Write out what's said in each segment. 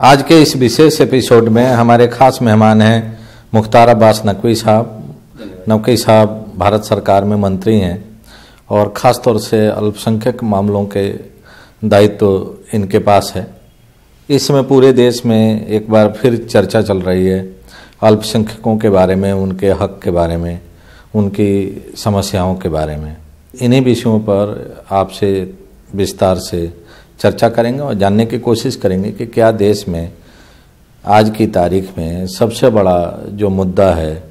आज के इस विशेष एपिसोड में हमारे खास मेहमान हैं मुख्तार अब्बास नकवी साहब। नकवी साहब भारत सरकार में मंत्री हैं और ख़ास तौर से अल्पसंख्यक मामलों के दायित्व इनके पास है। इस समय पूरे देश में एक बार फिर चर्चा चल रही है अल्पसंख्यकों के बारे में, उनके हक के बारे में, उनकी समस्याओं के बारे में। इन्हीं विषयों पर आपसे विस्तार से चर्चा करेंगे और जानने की कोशिश करेंगे कि क्या देश में आज की तारीख में सबसे बड़ा जो मुद्दा है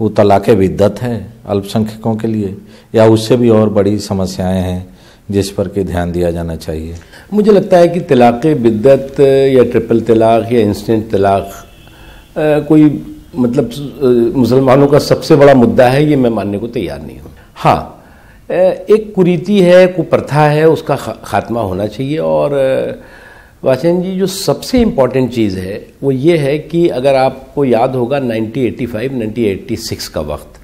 वो तलाक़े बिद्दत है अल्पसंख्यकों के लिए, या उससे भी और बड़ी समस्याएं हैं जिस पर कि ध्यान दिया जाना चाहिए। मुझे लगता है कि तलाक़े बिद्दत या ट्रिपल तलाक़ या इंस्टेंट तलाक़ कोई मतलब मुसलमानों का सबसे बड़ा मुद्दा है, ये मैं मानने को तैयार नहीं हूँ। हाँ, एक कुरीति है, कुप्रथा है, उसका खात्मा होना चाहिए। और वाचन जी, जो सबसे इम्पॉर्टेंट चीज़ है वो ये है कि अगर आपको याद होगा 1986 का वक्त,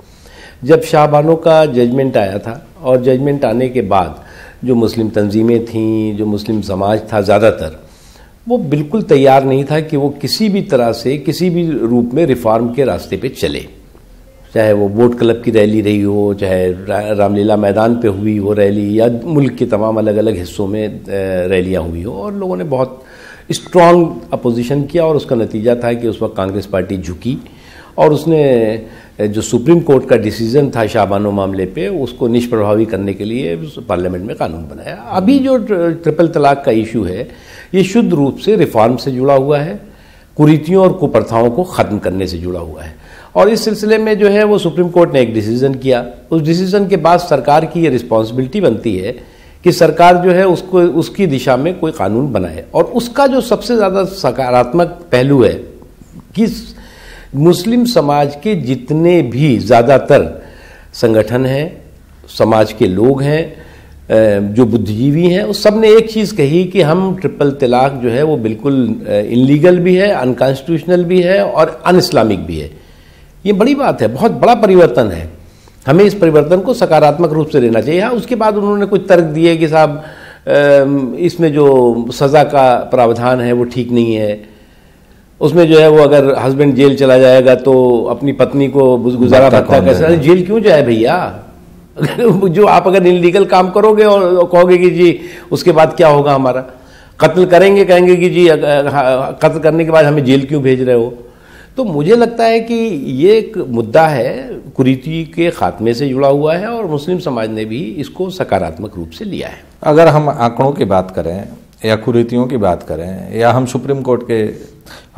जब शाहबानो का जजमेंट आया था, और जजमेंट आने के बाद जो मुस्लिम तंजीमें थीं, जो मुस्लिम समाज था ज़्यादातर, वो बिल्कुल तैयार नहीं था कि वो किसी भी तरह से किसी भी रूप में रिफॉर्म के रास्ते पे चले। चाहे वो बोट क्लब की रैली रही हो, चाहे रामलीला मैदान पे हुई हो रैली, या मुल्क के तमाम अलग अलग हिस्सों में रैलियां हुई हो, और लोगों ने बहुत स्ट्रॉन्ग अपोजिशन किया। और उसका नतीजा था कि उस वक्त कांग्रेस पार्टी झुकी और उसने जो सुप्रीम कोर्ट का डिसीजन था शाहबानो मामले पे, उसको निष्प्रभावी करने के लिए पार्लियामेंट में कानून बनाया। अभी जो ट्रिपल तलाक का इशू है, ये शुद्ध रूप से रिफॉर्म से जुड़ा हुआ है, कुरीतियों और कुप्रथाओं को ख़त्म करने से जुड़ा हुआ है। और इस सिलसिले में जो है वो सुप्रीम कोर्ट ने एक डिसीजन किया। उस डिसीजन के बाद सरकार की ये रिस्पॉन्सिबिलिटी बनती है कि सरकार जो है उसको उसकी दिशा में कोई कानून बनाए। और उसका जो सबसे ज़्यादा सकारात्मक पहलू है कि मुस्लिम समाज के जितने भी ज़्यादातर संगठन हैं, समाज के लोग हैं, जो बुद्धिजीवी हैं, उस सब ने एक चीज़ कही कि हम ट्रिपल तलाक जो है वो बिल्कुल इलीगल भी है, अनकॉन्स्टिट्यूशनल भी है और अन इस्लामिक भी है। ये बड़ी बात है, बहुत बड़ा परिवर्तन है। हमें इस परिवर्तन को सकारात्मक रूप से लेना चाहिए। हाँ, उसके बाद उन्होंने कुछ तर्क दिए कि साहब इसमें जो सज़ा का प्रावधान है वो ठीक नहीं है। उसमें जो है वो अगर हस्बैंड जेल चला जाएगा तो अपनी पत्नी को गुजारा भत्ता कैसे, जेल क्यों जाए भैया? जो आप अगर इलीगल काम करोगे और कहोगे कि जी उसके बाद क्या होगा हमारा, कत्ल करेंगे, कहेंगे कि जी कत्ल करने के बाद हमें जेल क्यों भेज रहे हो। तो मुझे लगता है कि ये एक मुद्दा है, कुरीति के खात्मे से जुड़ा हुआ है, और मुस्लिम समाज ने भी इसको सकारात्मक रूप से लिया है। अगर हम आंकड़ों की बात करें या कुरीतियों की बात करें, या हम सुप्रीम कोर्ट के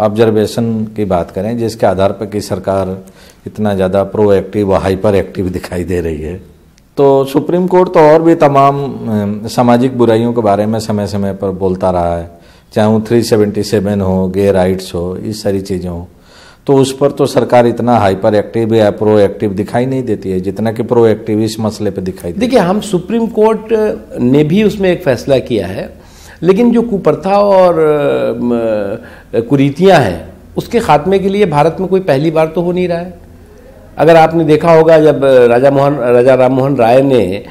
ऑब्जर्वेशन की बात करें, जिसके आधार पर कि सरकार इतना ज़्यादा प्रोएक्टिव व हाइपर एक्टिव दिखाई दे रही है, तो सुप्रीम कोर्ट तो और भी तमाम सामाजिक बुराइयों के बारे में समय समय पर बोलता रहा है, चाहे वो 377 हो, गे राइट्स हो, इस सारी चीज़ें हो। तो उस पर तो सरकार इतना हाइपर एक्टिव या प्रोएक्टिव दिखाई नहीं देती है जितना कि प्रोएक्टिव इस मसले पे दिखाई देती है। देखिए, हम सुप्रीम कोर्ट ने भी उसमें एक फैसला किया है, लेकिन जो कुप्रथा और कुरीतियां हैं उसके खात्मे के लिए भारत में कोई पहली बार तो हो नहीं रहा है। अगर आपने देखा होगा, जब राजा राम मोहन राय ने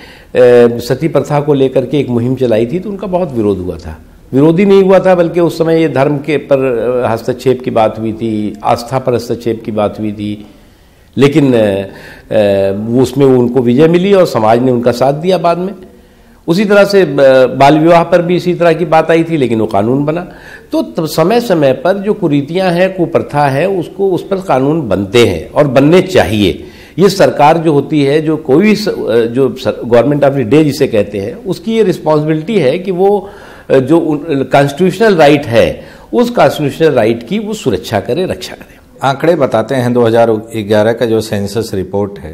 सती प्रथा को लेकर के एक मुहिम चलाई थी तो उनका बहुत विरोध हुआ था। विरोधी नहीं हुआ था, बल्कि उस समय ये धर्म के पर हस्तक्षेप की बात हुई थी, आस्था पर हस्तक्षेप की बात हुई थी, लेकिन वो उसमें उनको विजय मिली और समाज ने उनका साथ दिया बाद में। उसी तरह से बाल विवाह पर भी इसी तरह की बात आई थी, लेकिन वो कानून बना। तो समय समय पर जो कुरीतियां हैं, कुप्रथा है, उसको उस पर कानून बनते हैं और बनने चाहिए। ये सरकार जो होती है, जो कोई जो गवर्नमेंट ऑफ द डे जिसे कहते हैं, उसकी ये रिस्पॉन्सिबिलिटी है कि वो जो कॉन्स्टिट्यूशनल राइट है, उस कॉन्स्टिट्यूशनल राइट की वो सुरक्षा करे, रक्षा करे। आंकड़े बताते हैं 2011 का जो सेंसस रिपोर्ट है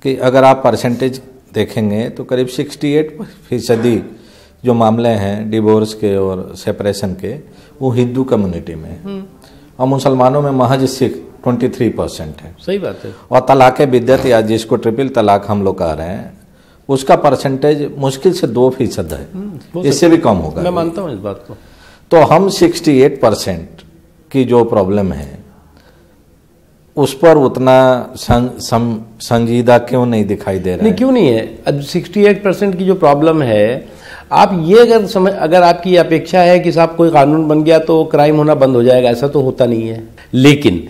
कि अगर आप परसेंटेज देखेंगे तो करीब 68% जो मामले हैं डिवोर्स के और सेपरेशन के, वो हिंदू कम्युनिटी में है, और मुसलमानों में महज 23% है। सही बात है। और तलाक़े बिद्दत या जिसको ट्रिपल तलाक हम लोग कह रहे हैं, उसका परसेंटेज मुश्किल से 2% है, इससे भी कम होगा। मैं मानता हूँ इस बात को। तो हम 68% की जो प्रॉब्लम है उस पर उतना संजीदा क्यों नहीं दिखाई दे रहा है? नहीं, क्यों नहीं है? अब 68% की जो प्रॉब्लम है, आप ये अगर आपकी अपेक्षा है कि साहब कोई कानून बन गया तो क्राइम होना बंद हो जाएगा, ऐसा तो होता नहीं है। लेकिन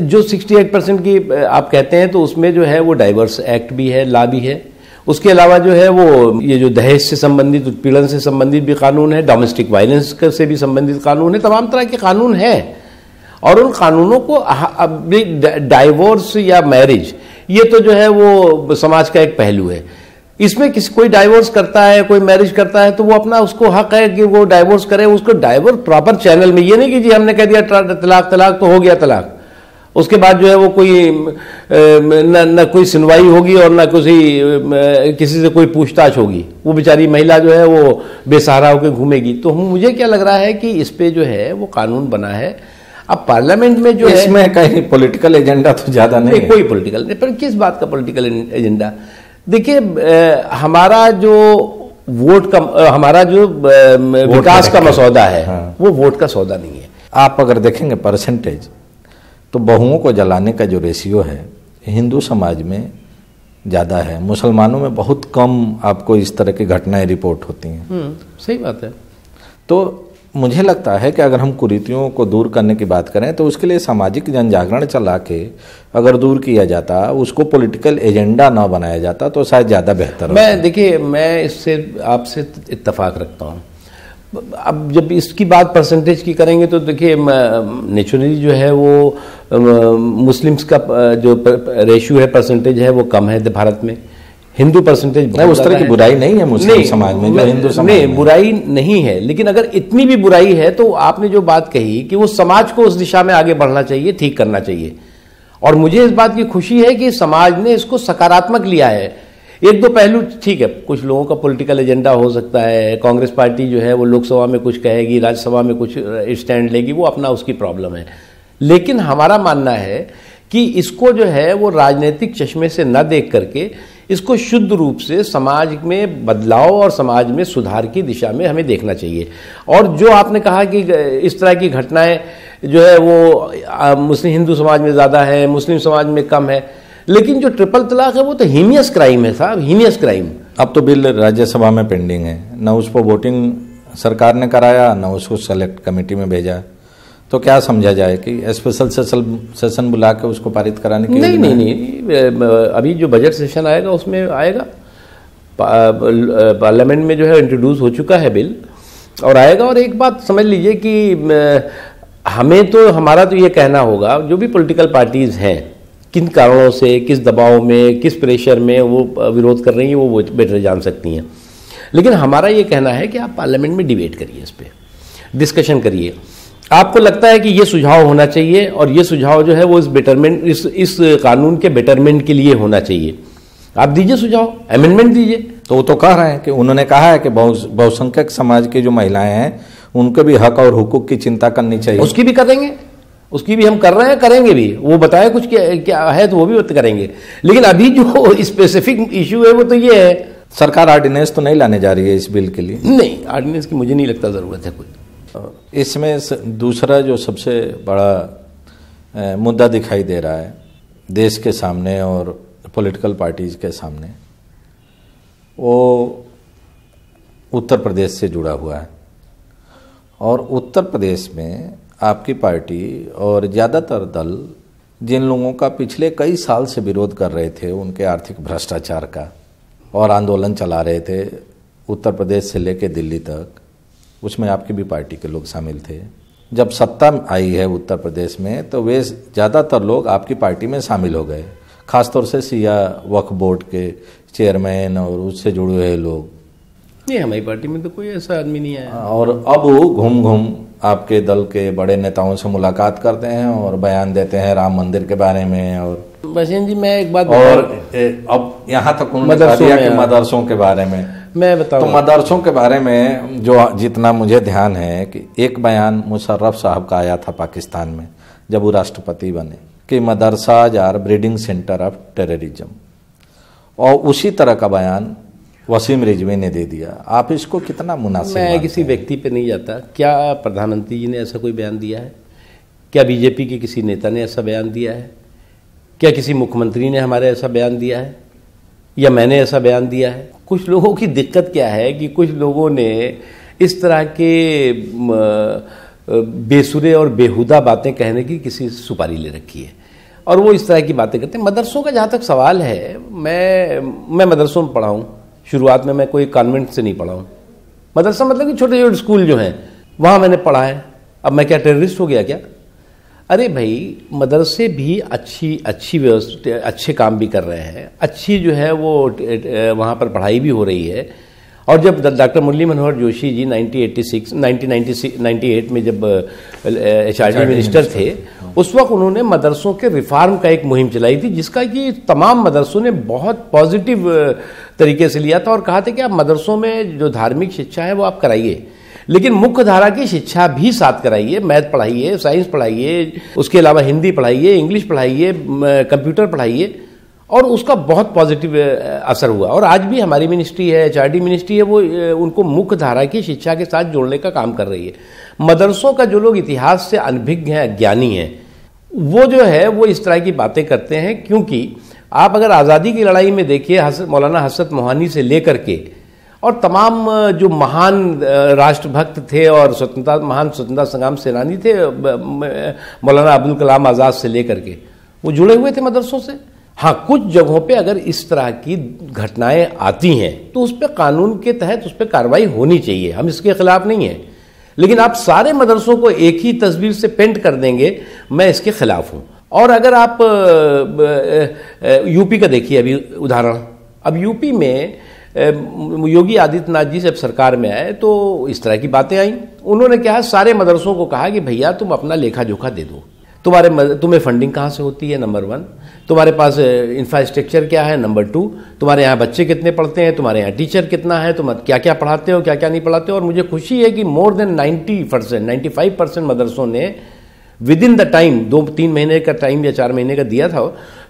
जो 68% की आप कहते हैं तो उसमें जो है वो डाइवर्स एक्ट भी है, लॉ भी है। उसके अलावा जो है वो ये जो दहेज से संबंधित, उत्पीड़न से संबंधित भी कानून है, डोमेस्टिक वायलेंस से भी संबंधित कानून है, तमाम तरह के कानून हैं। और उन कानूनों को डाइवोर्स या मैरिज, ये तो जो है वो समाज का एक पहलू है। इसमें कोई डाइवोर्स करता है, कोई मैरिज करता है तो वो अपना, उसको हक है कि वो डाइवोर्स करे, उसको डाइवोर्स प्रॉपर चैनल में। ये नहीं कि जी हमने कह दिया तलाक तलाक तो हो गया तलाक, उसके बाद जो है वो कोई न कोई सुनवाई होगी और न किसी से कोई पूछताछ होगी, वो बेचारी महिला जो है वो बेसहारा होकर घूमेगी। तो मुझे क्या लग रहा है कि इस पे जो है वो कानून बना है। अब पार्लियामेंट में जो है, इसमें कहीं पॉलिटिकल एजेंडा तो ज्यादा नहीं है। कोई पॉलिटिकल नहीं, पर किस बात का पॉलिटिकल एजेंडा? देखिए, हमारा जो वोट का, हमारा जो विकास का मसौदा है, हाँ, वो वोट का सौदा नहीं है। आप अगर देखेंगे परसेंटेज, तो बहुओं को जलाने का जो रेशियो है हिंदू समाज में ज़्यादा है, मुसलमानों में बहुत कम आपको इस तरह की घटनाएं रिपोर्ट होती हैं। सही बात है। तो मुझे लगता है कि अगर हम कुरीतियों को दूर करने की बात करें तो उसके लिए सामाजिक जन जागरण चला के अगर दूर किया जाता, उसको पॉलिटिकल एजेंडा ना बनाया जाता तो शायद ज़्यादा बेहतर होता। देखिए, मैं इससे आपसे इत्तेफाक रखता हूँ। अब जब इसकी बात परसेंटेज की करेंगे तो देखिए, नेचुरली जो है वो मुस्लिम्स का जो रेशियो है, परसेंटेज है, वो कम है भारत में। हिंदू परसेंटेज उस तरह की बुराई नहीं है मुस्लिम समाज में, जो हिंदू समाज में बुराई नहीं है। लेकिन अगर इतनी भी बुराई है तो आपने जो बात कही कि वो समाज को उस दिशा में आगे बढ़ना चाहिए, ठीक करना चाहिए। और मुझे इस बात की खुशी है कि समाज ने इसको सकारात्मक लिया है। एक दो पहलू ठीक है, कुछ लोगों का पॉलिटिकल एजेंडा हो सकता है, कांग्रेस पार्टी जो है वो लोकसभा में कुछ कहेगी, राज्यसभा में कुछ स्टैंड लेगी, वो अपना उसकी प्रॉब्लम है। लेकिन हमारा मानना है कि इसको जो है वो राजनीतिक चश्मे से न देख करके इसको शुद्ध रूप से समाज में बदलाव और समाज में सुधार की दिशा में हमें देखना चाहिए। और जो आपने कहा कि इस तरह की घटनाएं जो है वो मुस्लिम हिंदू समाज में ज़्यादा है, मुस्लिम समाज में कम है, लेकिन जो ट्रिपल तलाक है वो तो हीनियस क्राइम है साहब, हीनियस क्राइम। अब तो बिल राज्यसभा में पेंडिंग है, न उस पर वोटिंग सरकार ने कराया, न उसको सेलेक्ट कमेटी में भेजा। तो क्या समझा जाए कि स्पेशल सेशन बुला के उसको पारित कराने की? नहीं, अभी जो बजट सेशन आएगा उसमें आएगा। पार्लियामेंट में जो है इंट्रोड्यूस हो चुका है बिल और आएगा। और एक बात समझ लीजिए कि हमें तो, हमारा तो ये कहना होगा, जो भी पॉलिटिकल पार्टीज हैं किन कारणों से, किस दबाव में, किस प्रेशर में वो विरोध कर रही हैं, वो बेटर जान सकती हैं। लेकिन हमारा ये कहना है कि आप पार्लियामेंट में डिबेट करिए, इस पर डिस्कशन करिए। आपको लगता है कि ये सुझाव होना चाहिए और ये सुझाव जो है वो इस कानून के बेटरमेंट के लिए होना चाहिए, आप दीजिए सुझाव, अमेंडमेंट दीजिए। तो वो तो कह रहे हैं कि उन्होंने कहा है कि बहुसंख्यक समाज की जो महिलाएं हैं उनके भी हक और हुकूक की चिंता करनी चाहिए। उसकी भी करेंगे, उसकी भी हम कर रहे हैं, करेंगे भी। वो बताए कुछ क्या है तो वो भी करेंगे। लेकिन अभी जो स्पेसिफिक इश्यू है वो तो ये है। सरकार ऑर्डिनेंस तो नहीं लाने जा रही है इस बिल के लिए? नहीं, ऑर्डिनेंस की मुझे नहीं लगता जरूरत है कोई। इसमें दूसरा जो सबसे बड़ा मुद्दा दिखाई दे रहा है देश के सामने और पॉलिटिकल पार्टीज के सामने, वो उत्तर प्रदेश से जुड़ा हुआ है। और उत्तर प्रदेश में आपकी पार्टी और ज़्यादातर दल जिन लोगों का पिछले कई साल से विरोध कर रहे थे उनके आर्थिक भ्रष्टाचार का और आंदोलन चला रहे थे उत्तर प्रदेश से लेकर दिल्ली तक, उसमें आपकी भी पार्टी के लोग शामिल थे। जब सत्ता आई है उत्तर प्रदेश में तो वे ज़्यादातर लोग आपकी पार्टी में शामिल हो गए, खासतौर से सिया वक्फ बोर्ड के चेयरमैन और उससे जुड़े हुए लोग। नहीं, हमारी पार्टी में तो कोई ऐसा आदमी नहीं आया। और अब वो घूम घूम आपके दल के बड़े नेताओं से मुलाकात करते हैं और बयान देते हैं राम मंदिर के बारे में। और बशेन जी, मैं एक बात और अब यहाँ तक उन्होंने कहा दिया कि मदरसों के बारे में मैं बताऊं, तो मदरसों के बारे में जो जितना मुझे ध्यान है कि एक बयान मुशर्रफ साहब का आया था पाकिस्तान में जब वो राष्ट्रपति बने कि madrasas are breeding centre of terrorism, और उसी तरह का बयान वसीम रिजवी ने दे दिया। आप इसको कितना मुनासिब? मैं किसी व्यक्ति पे नहीं जाता। क्या प्रधानमंत्री जी ने ऐसा कोई बयान दिया है? क्या बीजेपी के किसी नेता ने ऐसा बयान दिया है? क्या किसी मुख्यमंत्री ने हमारे ऐसा बयान दिया है? या मैंने ऐसा बयान दिया है? कुछ लोगों की दिक्कत क्या है कि कुछ लोगों ने इस तरह के बेसुरे और बेहुदा बातें कहने की किसी से सुपारी ले रखी है और वो इस तरह की बातें करते हैं। मदरसों का जहाँ तक सवाल है, मैं मदरसों में पढ़ा हूँ। शुरुआत में मैं कोई कॉन्वेंट से नहीं पढ़ा हूँ। मदरसा मतलब कि छोटे छोटे स्कूल जो हैं वहाँ मैंने पढ़ा है। अब मैं क्या टेररिस्ट हो गया क्या? अरे भाई, मदरसे भी अच्छी व्यवस्था, अच्छे काम भी कर रहे हैं, अच्छी जो है वो वहाँ पर पढ़ाई भी हो रही है। और जब डॉक्टर मुरली मनोहर जोशी जी 1998 में जब HRD मिनिस्टर थे, उस वक्त उन्होंने मदरसों के रिफॉर्म का एक मुहिम चलाई थी, जिसका कि तमाम मदरसों ने बहुत पॉजिटिव तरीके से लिया था और कहा था कि आप मदरसों में जो धार्मिक शिक्षा है वो आप कराइए, लेकिन मुख्य धारा की शिक्षा भी साथ कराइए। मैथ पढ़ाइए, साइंस पढ़ाइए, उसके अलावा हिंदी पढ़ाइए, इंग्लिश पढ़ाइए, कंप्यूटर पढ़ाइए। और उसका बहुत पॉजिटिव असर हुआ। और आज भी हमारी मिनिस्ट्री है, HRD मिनिस्ट्री है, वो उनको मुख्य धारा की शिक्षा के साथ जोड़ने का काम कर रही है। मदरसों का जो लोग इतिहास से अनभिज्ञ हैं, अज्ञानी हैं, वो जो है वो इस तरह की बातें करते हैं। क्योंकि आप अगर आज़ादी की लड़ाई में देखिए, मौलाना हसरत मोहानी से लेकर के और तमाम जो महान राष्ट्रभक्त थे और महान स्वतंत्रता संग्राम सेनानी थे, मौलाना अब्दुल कलाम आज़ाद से लेकर के, वो जुड़े हुए थे मदरसों से। हाँ, कुछ जगहों पे अगर इस तरह की घटनाएं आती हैं तो उस पर कानून के तहत उस पर कार्रवाई होनी चाहिए, हम इसके खिलाफ नहीं हैं। लेकिन आप सारे मदरसों को एक ही तस्वीर से पेंट कर देंगे, मैं इसके खिलाफ हूँ। और अगर आप यूपी का देखिए अभी उदाहरण, अब यूपी में योगी आदित्यनाथ जी जब सरकार में आए तो इस तरह की बातें आई। उन्होंने क्या है, सारे मदरसों को कहा कि भैया तुम अपना लेखा जोखा दे दो, तुम्हें फंडिंग कहाँ से होती है, नंबर 1, तुम्हारे पास इंफ्रास्ट्रक्चर क्या है, नंबर 2, तुम्हारे यहाँ बच्चे कितने पढ़ते हैं, तुम्हारे यहाँ टीचर कितना है, तुम क्या क्या पढ़ाते हो, क्या क्या नहीं पढ़ाते हो। और मुझे खुशी है कि मोर देन 95% मदरसों ने विद इन द टाइम, 2-3 महीने का टाइम या 4 महीने का दिया था,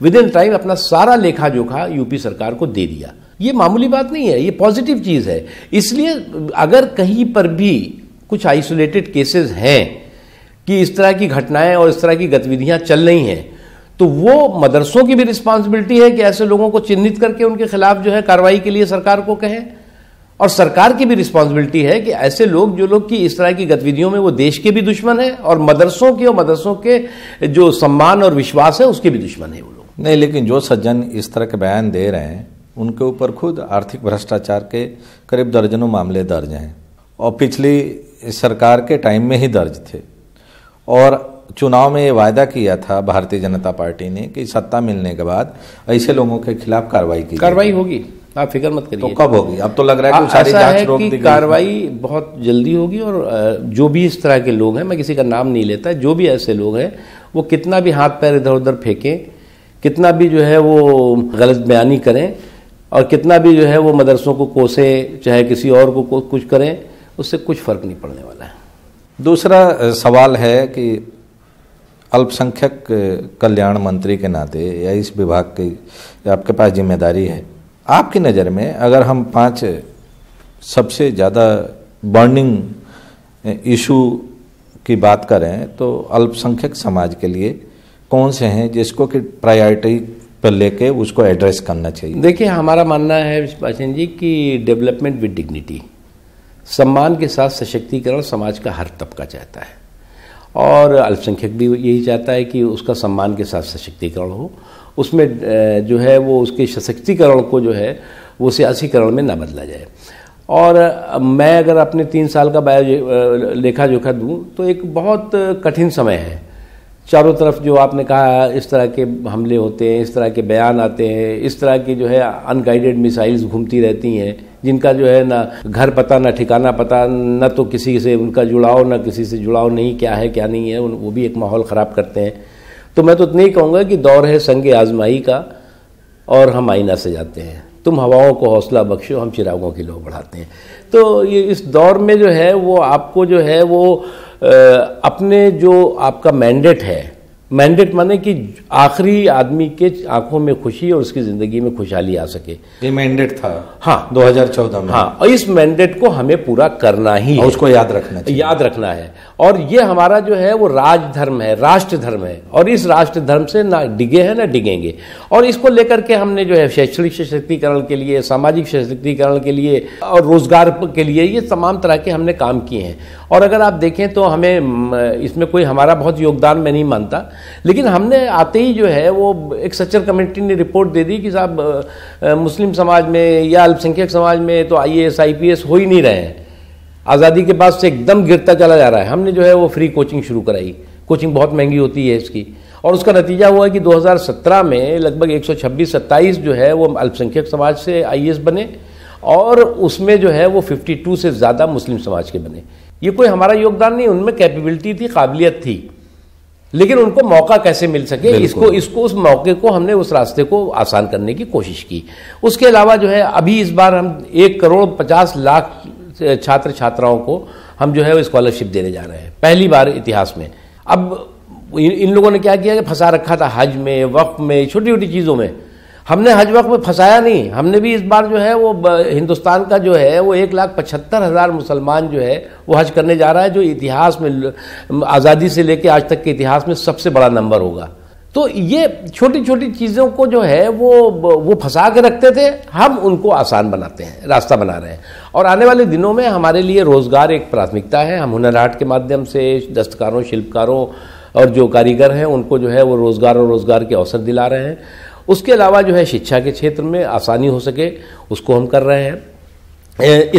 विद इन टाइम अपना सारा लेखा जोखा यूपी सरकार को दे दिया। ये मामूली बात नहीं है, ये पॉजिटिव चीज़ है। इसलिए अगर कहीं पर भी कुछ आइसोलेटेड केसेस हैं कि इस तरह की घटनाएं और इस तरह की गतिविधियां चल रही हैं, तो वो मदरसों की भी रिस्पांसिबिलिटी है कि ऐसे लोगों को चिन्हित करके उनके खिलाफ जो है कार्रवाई के लिए सरकार को कहें। और सरकार की भी रिस्पांसिबिलिटी है कि ऐसे लोग, जो लोग की इस तरह की गतिविधियों में, वो देश के भी दुश्मन है और मदरसों के जो सम्मान और विश्वास है उसके भी दुश्मन है वो लोग। नहीं, लेकिन जो सज्जन इस तरह के बयान दे रहे हैं उनके ऊपर खुद आर्थिक भ्रष्टाचार के करीब दर्जनों मामले दर्ज हैं और पिछली सरकार के टाइम में ही दर्ज थे। और चुनाव में ये वायदा किया था भारतीय जनता पार्टी ने कि सत्ता मिलने के बाद ऐसे लोगों के खिलाफ कार्रवाई होगी, आप फिक्र मत करिए। तो कब होगी? अब तो लग रहा है कि सारी जांच रोक दी गई। कार्रवाई बहुत जल्दी होगी। और जो भी इस तरह के लोग हैं, मैं किसी का नाम नहीं लेता, जो भी ऐसे लोग हैं वो कितना भी हाथ पैर इधर उधर फेंकें, कितना भी जो है वो गलत बयानी करें और कितना भी जो है वो मदरसों को कोसें, चाहे किसी और को कुछ करें, उससे कुछ फर्क नहीं पड़ने वाला है। दूसरा सवाल है कि अल्पसंख्यक कल्याण मंत्री के नाते या इस विभाग की आपके पास जिम्मेदारी है, आपकी नज़र में अगर हम 5 सबसे ज़्यादा बर्निंग इशू की बात करें तो अल्पसंख्यक समाज के लिए कौन से हैं जिसको कि प्रायोरिटी पर लेके उसको एड्रेस करना चाहिए? देखिए, हमारा मानना है विश्वपाशन जी कि डेवलपमेंट विद डिग्निटी, सम्मान के साथ सशक्तिकरण समाज का हर तबका चाहता है और अल्पसंख्यक भी यही चाहता है कि उसका सम्मान के साथ सशक्तिकरण हो। उसमें जो है वो उसके सशक्तिकरण को जो है वो सियासीकरण में ना बदला जाए। और मैं अगर अपने 3 साल का लेखा जोखा दूं तो एक बहुत कठिन समय है। चारों तरफ जो आपने कहा, इस तरह के हमले होते हैं, इस तरह के बयान आते हैं, इस तरह की जो है अनगाइडेड मिसाइल्स घूमती रहती हैं, जिनका जो है ना घर पता, ना ठिकाना पता, न तो किसी से उनका जुड़ाव, ना किसी से जुड़ाव नहीं, क्या है क्या नहीं है, वो भी एक माहौल ख़राब करते हैं। तो मैं तो इतना ही कहूँगा कि दौर है संग आजमाई का और हम आईना से जाते हैं। तुम हवाओं को हौसला बख्शो, हम चिरागों की लौ बढ़ाते हैं। तो ये इस दौर में जो है वो आपको जो है वो अपने जो आपका मैंडेट है मैंडेट माने कि आखिरी आदमी के आंखों में खुशी और उसकी जिंदगी में खुशहाली आ सके। ये मैंडेट था हाँ 2014 में। हाँ, और इस मैंडेट को हमें पूरा करना ही है, उसको याद रखना चाहिए। याद रखना है। और ये हमारा जो है वो राजधर्म है, राष्ट्र धर्म है, और इस राष्ट्र धर्म से ना डिगे हैं ना डिगेंगे। और इसको लेकर के हमने जो है शैक्षणिक सशक्तिकरण के लिए, सामाजिक सशक्तिकरण के लिए और रोजगार के लिए ये तमाम तरह के हमने काम किए हैं। और अगर आप देखें तो हमें इसमें कोई हमारा बहुत योगदान मैं नहीं मानता, लेकिन हमने आते ही जो है वो एक सच्चर कमेटी ने रिपोर्ट दे दी कि साहब मुस्लिम समाज में या अल्पसंख्यक समाज में तो IAS IPS हो ही नहीं रहे हैं, आज़ादी के बाद से एकदम गिरता चला जा रहा है। हमने जो है वो फ्री कोचिंग शुरू कराई। कोचिंग बहुत महंगी होती है इसकी, और उसका नतीजा हुआ कि 2017 में लगभग 126-27 जो है वो अल्पसंख्यक समाज से IAS बने, और उसमें जो है वो 52 से ज़्यादा मुस्लिम समाज के बने। ये कोई हमारा योगदान नहीं, उनमें कैपेबिलिटी थी, काबिलियत थी, लेकिन उनको मौका कैसे मिल सके, इसको उस मौके को हमने उस रास्ते को आसान करने की कोशिश की। उसके अलावा जो है अभी इस बार हम 1,50,00,000 छात्र छात्राओं को हम जो है वो स्कॉलरशिप देने जा रहे हैं, पहली बार इतिहास में। अब इन लोगों ने क्या किया कि फंसा रखा था हज में, वक्फ में, छोटी छोटी चीज़ों में। हमने हज वक्त में फंसाया नहीं। हमने भी इस बार जो है वो हिंदुस्तान का जो है वो 1,75,000 मुसलमान जो है वो हज करने जा रहा है, जो इतिहास में आज़ादी से लेकर आज तक के इतिहास में सबसे बड़ा नंबर होगा। तो ये छोटी छोटी चीज़ों को जो है वो फंसा के रखते थे, हम उनको आसान बनाते हैं, रास्ता बना रहे हैं। और आने वाले दिनों में हमारे लिए रोज़गार एक प्राथमिकता है। हम हुनर हाट के माध्यम से दस्तकारों, शिल्पकारों और जो कारीगर हैं उनको जो है वो रोज़गार और रोज़गार के अवसर दिला रहे हैं। उसके अलावा जो है शिक्षा के क्षेत्र में आसानी हो सके उसको हम कर रहे हैं।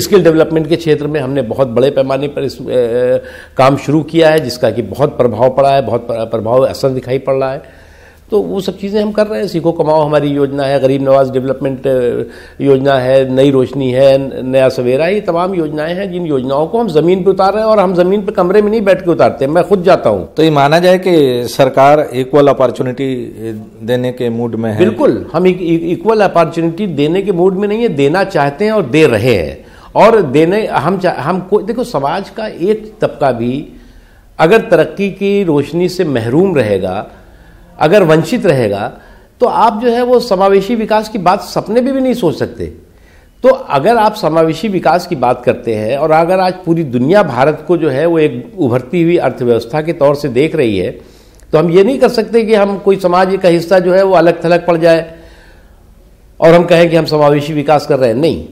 स्किल डेवलपमेंट के क्षेत्र में हमने बहुत बड़े पैमाने पर इस काम शुरू किया है, जिसका कि बहुत प्रभाव पड़ा है, बहुत प्रभाव असर दिखाई पड़ रहा है। तो वो सब चीज़ें हम कर रहे हैं। सीखो कमाओ हमारी योजना है, गरीब नवाज डेवलपमेंट योजना है, नई रोशनी है, नया सवेरा, ये तमाम योजनाएं हैं जिन योजनाओं को हम ज़मीन पे उतार रहे हैं। और हम ज़मीन पे कमरे में नहीं बैठ के उतारते, मैं खुद जाता हूँ। तो ये माना जाए कि सरकार इक्वल अपॉर्चुनिटी देने के मूड में है? बिल्कुल, हम इक्वल अपॉर्चुनिटी देने के मूड में नहीं है, देना चाहते हैं और दे रहे हैं। और देने हम देखो, समाज का एक तबका भी अगर तरक्की की रोशनी से महरूम रहेगा, अगर वंचित रहेगा, तो आप जो है वो समावेशी विकास की बात सपने में भी नहीं सोच सकते। तो अगर आप समावेशी विकास की बात करते हैं और अगर आज पूरी दुनिया भारत को जो है वो एक उभरती हुई अर्थव्यवस्था के तौर से देख रही है, तो हम ये नहीं कर सकते कि हम कोई समाज का हिस्सा जो है वो अलग थलग पड़ जाए और हम कहें कि हम समावेशी विकास कर रहे हैं। नहीं।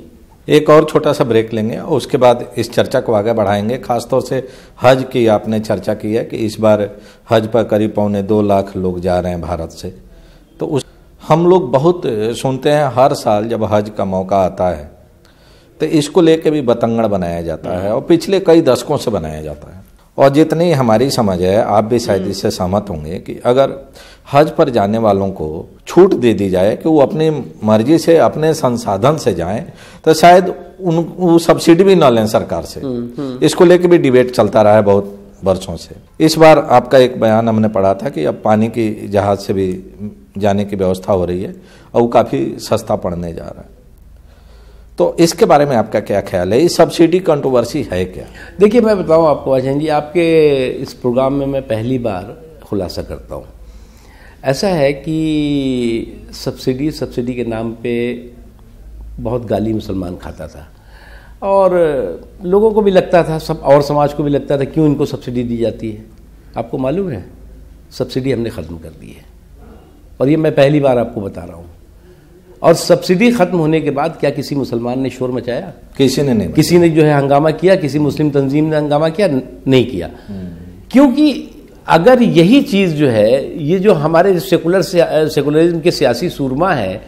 एक और छोटा सा ब्रेक लेंगे और उसके बाद इस चर्चा को आगे बढ़ाएंगे। खासतौर से हज की आपने चर्चा की है कि इस बार हज पर करीब 2.25 लाख लोग जा रहे हैं भारत से। तो उस हम लोग बहुत सुनते हैं, हर साल जब हज का मौका आता है तो इसको लेके भी बतंगड़ बनाया जाता है और पिछले कई दशकों से बनाया जाता है। और जितनी हमारी समझ है, आप भी शायद इससे सहमत होंगे कि अगर हज पर जाने वालों को छूट दे दी जाए कि वो अपनी मर्जी से, अपने संसाधन से जाएं, तो शायद वो सब्सिडी भी ना लें सरकार से। इसको लेके भी डिबेट चलता रहा है बहुत वर्षों से। इस बार आपका एक बयान हमने पढ़ा था कि अब पानी की जहाज से भी जाने की व्यवस्था हो रही है और वो काफ़ी सस्ता पड़ने जा रहा है। तो इसके बारे में आपका क्या ख्याल है? ये सब्सिडी कंट्रोवर्सी है क्या? देखिए, मैं बताऊं आपको अजय जी, आपके इस प्रोग्राम में मैं पहली बार खुलासा करता हूं। ऐसा है कि सब्सिडी के नाम पे बहुत गाली मुसलमान खाता था और लोगों को भी लगता था, सब और समाज को भी लगता था क्यों इनको सब्सिडी दी जाती है। आपको मालूम है, सब्सिडी हमने ख़त्म कर दी है और ये मैं पहली बार आपको बता रहा हूँ। और सब्सिडी खत्म होने के बाद क्या किसी मुसलमान ने शोर मचाया? किसी ने नहीं। किसी ने जो है हंगामा किया? किसी मुस्लिम तंजीम ने हंगामा किया? नहीं किया। क्योंकि अगर यही चीज़ जो है, ये जो हमारे सेकुलरिज्म के सियासी सूरमा है,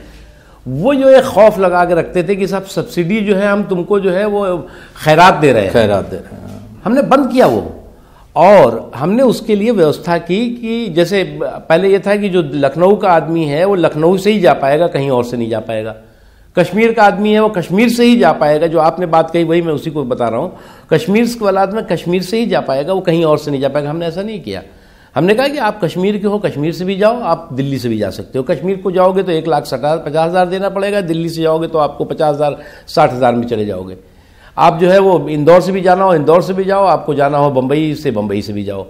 वो जो एक खौफ लगा के रखते थे कि साहब सब्सिडी जो है हम तुमको जो है वो खैरात दे रहे हैं, हमने बंद किया वो। और हमने उसके लिए व्यवस्था की कि जैसे पहले ये था कि जो लखनऊ का आदमी है वो लखनऊ से ही जा पाएगा, कहीं और से नहीं जा पाएगा। कश्मीर का आदमी है वो कश्मीर से ही जा पाएगा। जो आपने बात कही वही मैं उसी को बता रहा हूँ। कश्मीर वाला आदमी कश्मीर से ही जा पाएगा, वो कहीं और से नहीं जा पाएगा। हमने ऐसा नहीं किया। हमने कहा कि आप कश्मीर के हो, कश्मीर से भी जाओ, आप दिल्ली से भी जा सकते हो। कश्मीर को जाओगे तो 1,50,000 देना पड़ेगा, दिल्ली से जाओगे तो आपको 50,000 60,000 में चले जाओगे। आप जो है वो इंदौर से भी जाना हो, इंदौर से भी जाओ, आपको जाना हो बम्बई से भी जाओ।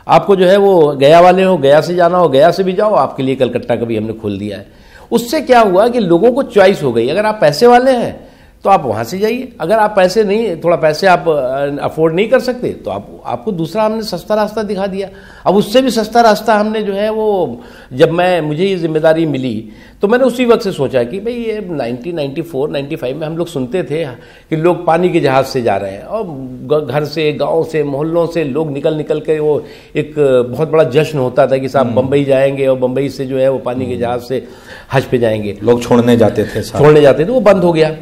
आपको जो है वो गया वाले हो, गया से जाना हो, गया से भी जाओ, आपके लिए कलकत्ता का भी हमने खोल दिया है। उससे क्या हुआ कि लोगों को चॉइस हो गई। अगर आप पैसे वाले हैं तो आप वहाँ से जाइए, अगर आप पैसे नहीं, थोड़ा पैसे आप अफोर्ड नहीं कर सकते तो आपको दूसरा हमने सस्ता रास्ता दिखा दिया। अब उससे भी सस्ता रास्ता हमने जो है वो, जब मुझे ये जिम्मेदारी मिली तो मैंने उसी वक्त से सोचा कि भाई ये 1994-95 में हम लोग सुनते थे कि लोग पानी के जहाज़ से जा रहे हैं, और घर से, गांव से, मोहल्लों से लोग निकल के वो एक बहुत बड़ा जश्न होता था कि साहब बम्बई जाएंगे, और बम्बई से जो है वो पानी के जहाज़ से हज पे जाएंगे। लोग छोड़ने जाते थे, वो बंद हो गया।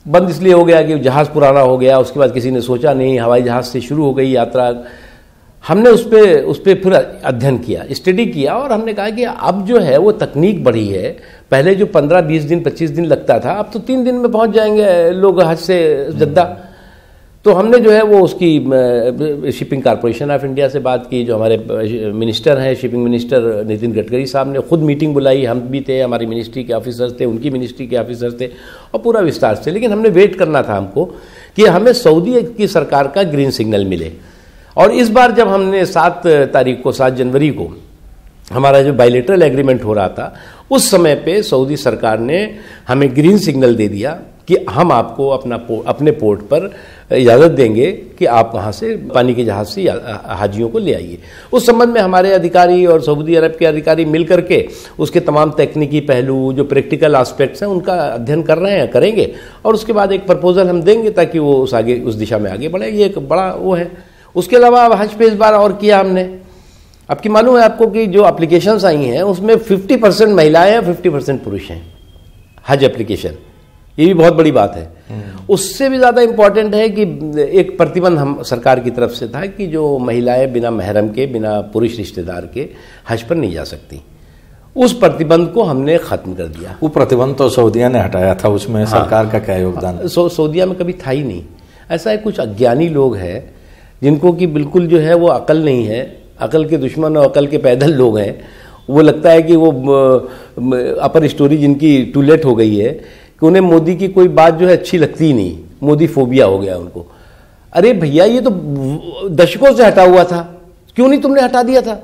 बंद इसलिए हो गया कि जहाज़ पुराना हो गया, उसके बाद किसी ने सोचा नहीं, हवाई जहाज़ से शुरू हो गई यात्रा। हमने उस पर फिर अध्ययन किया, स्टडी किया, और हमने कहा कि अब जो है वो तकनीक बढ़ी है। पहले जो 15-20 दिन 25 दिन लगता था, अब तो 3 दिन में पहुंच जाएंगे लोग हज से जद्दा। तो हमने जो है वो उसकी शिपिंग कॉरपोरेशन ऑफ इंडिया से बात की, जो हमारे मिनिस्टर हैं, शिपिंग मिनिस्टर नितिन गडकरी साहब ने खुद मीटिंग बुलाई, हम भी थे, हमारी मिनिस्ट्री के ऑफिसर्स थे, उनकी मिनिस्ट्री के ऑफिसर्स थे, और पूरा विस्तार से। लेकिन हमने वेट करना था हमको कि हमें सऊदी की सरकार का ग्रीन सिग्नल मिले। और इस बार जब हमने 7 जनवरी को हमारा जो बायलैटरल एग्रीमेंट हो रहा था, उस समय पे सऊदी सरकार ने हमें ग्रीन सिग्नल दे दिया कि हम आपको अपने पोर्ट पर इजाज़त देंगे कि आप वहाँ से पानी के जहाज़ से हाजियों को ले आइए। उस संबंध में हमारे अधिकारी और सऊदी अरब के अधिकारी मिल करके उसके तमाम तकनीकी पहलू, जो प्रैक्टिकल एस्पेक्ट्स हैं, उनका अध्ययन कर रहे हैं, करेंगे, और उसके बाद एक प्रपोजल हम देंगे ताकि वो उस दिशा में आगे बढ़े। ये एक बड़ा वो है। उसके अलावा अब हज पे इस बार और किया हमने। अब की मालूम है आपको कि जो एप्लीकेशंस आई हैं उसमें 50% महिलाएं हैं, 50% पुरुष हैं हज एप्लीकेशन। ये भी बहुत बड़ी बात है। उससे भी ज़्यादा इम्पॉर्टेंट है कि एक प्रतिबंध हम सरकार की तरफ से था कि जो महिलाएं बिना महरम के, बिना पुरुष रिश्तेदार के हज पर नहीं जा सकती। उस प्रतिबंध को हमने ख़त्म कर दिया। वो प्रतिबंध तो सऊदिया ने हटाया था, उसमें सरकार का क्या योगदान? सऊदिया में कभी था ही नहीं। ऐसा है, कुछ अज्ञानी लोग हैं जिनको कि बिल्कुल जो है वो अकल नहीं है, अकल के दुश्मन और अकल के पैदल लोग हैं। वो लगता है कि वो अपर स्टोरी जिनकी टू लेट हो गई है कि उन्हें मोदी की कोई बात जो है अच्छी लगती ही नहीं, मोदी फोबिया हो गया उनको। अरे भैया, ये तो दशकों से हटा हुआ था, क्यों नहीं तुमने हटा दिया था?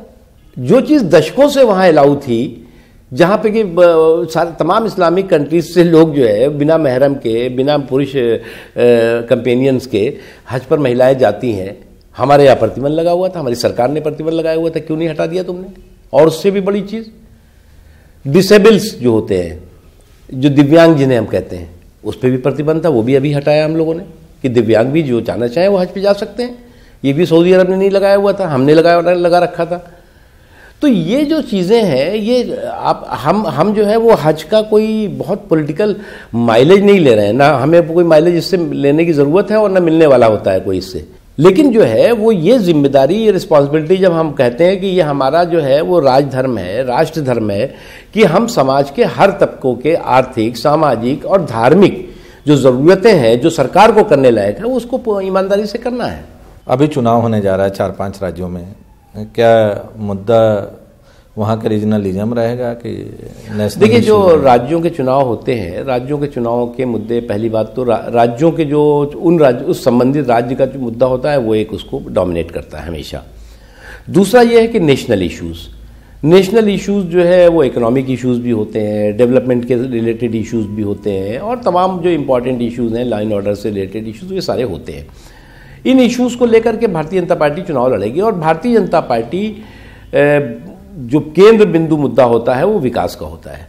जो चीज़ दशकों से वहाँ अलाउ थी, जहाँ पे कि सारे तमाम इस्लामिक कंट्रीज से लोग जो है बिना महरम के, बिना पुरुष कंपेनियंस के हज पर महिलाएं जाती हैं, हमारे यहाँ प्रतिबंध लगा हुआ था, हमारी सरकार ने प्रतिबंध लगाया हुआ था, क्यों नहीं हटा दिया तुमने? और उससे भी बड़ी चीज़, डिसेबल्स जो होते हैं, जो दिव्यांग जिन्हें हम कहते हैं, उस पर भी प्रतिबंध था, वो भी अभी हटाया हम लोगों ने कि दिव्यांग भी जो जाना चाहें वो हज पे जा सकते हैं। ये भी सऊदी अरब ने नहीं लगाया हुआ था, हमने लगा रखा था। तो ये जो चीज़ें हैं, ये हम जो है वो हज का कोई बहुत पॉलिटिकल माइलेज नहीं ले रहे हैं, ना हमें कोई माइलेज इससे लेने की ज़रूरत है और ना मिलने वाला होता है कोई इससे। लेकिन जो है वो ये जिम्मेदारी, ये रिस्पॉन्सिबिलिटी, जब हम कहते हैं कि ये हमारा जो है वो राजधर्म है, राष्ट्र धर्म है, कि हम समाज के हर तबकों के आर्थिक, सामाजिक और धार्मिक जो ज़रूरतें हैं, जो सरकार को करने लायक है, उसको ईमानदारी से करना है। अभी चुनाव होने जा रहा है 4-5 राज्यों में, क्या मुद्दा वहाँ का रीजनलिज्म रहेगा कि नेशनल? देखिए, जो राज्यों के चुनाव होते हैं, राज्यों के चुनाव के मुद्दे, पहली बात तो राज्यों के जो उस संबंधित राज्य का जो मुद्दा होता है वो एक उसको डोमिनेट करता है हमेशा। दूसरा ये है कि नेशनल इश्यूज़ जो है वो इकोनॉमिक इश्यूज़ भी होते हैं, डेवलपमेंट के रिलेटेड इश्यूज़ भी होते हैं, और तमाम जो इंपॉर्टेंट इश्यूज़ हैं, लाइन ऑर्डर से रिलेटेड इश्यूज़, ये सारे होते हैं। इन इश्यूज़ को लेकर के भारतीय जनता पार्टी चुनाव लड़ेगी, और भारतीय जनता पार्टी जो केंद्र बिंदु मुद्दा होता है वो विकास का होता है।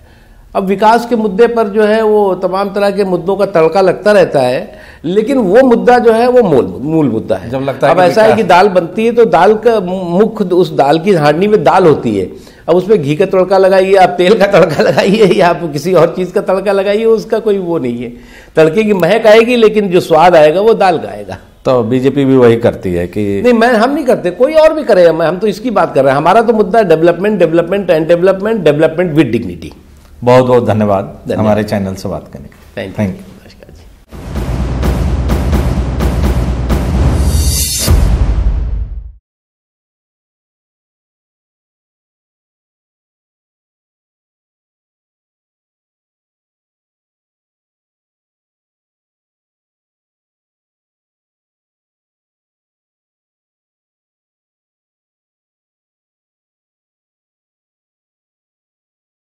अब विकास के मुद्दे पर जो है वो तमाम तरह के मुद्दों का तड़का लगता रहता है, लेकिन वो मुद्दा जो है वो मूल मुद्दा है। जब लगता है अब ऐसा है कि दाल बनती है तो दाल का मुख्य, उस दाल की हांडी में दाल होती है, अब उसमें घी का तड़का लगाइए, आप तेल का तड़का लगाइए, या आप किसी और चीज़ का तड़का लगाइए, उसका कोई वो नहीं है। तड़के की महक आएगी लेकिन जो स्वाद आएगा वो दाल का आएगा। तो बीजेपी भी वही करती है कि नहीं, हम नहीं करते, कोई और भी करे, हम तो इसकी बात कर रहे हैं। हमारा तो मुद्दा डेवलपमेंट विद डिग्निटी। बहुत बहुत धन्यवाद हमारे चैनल से बात करने के लिए। Thank you.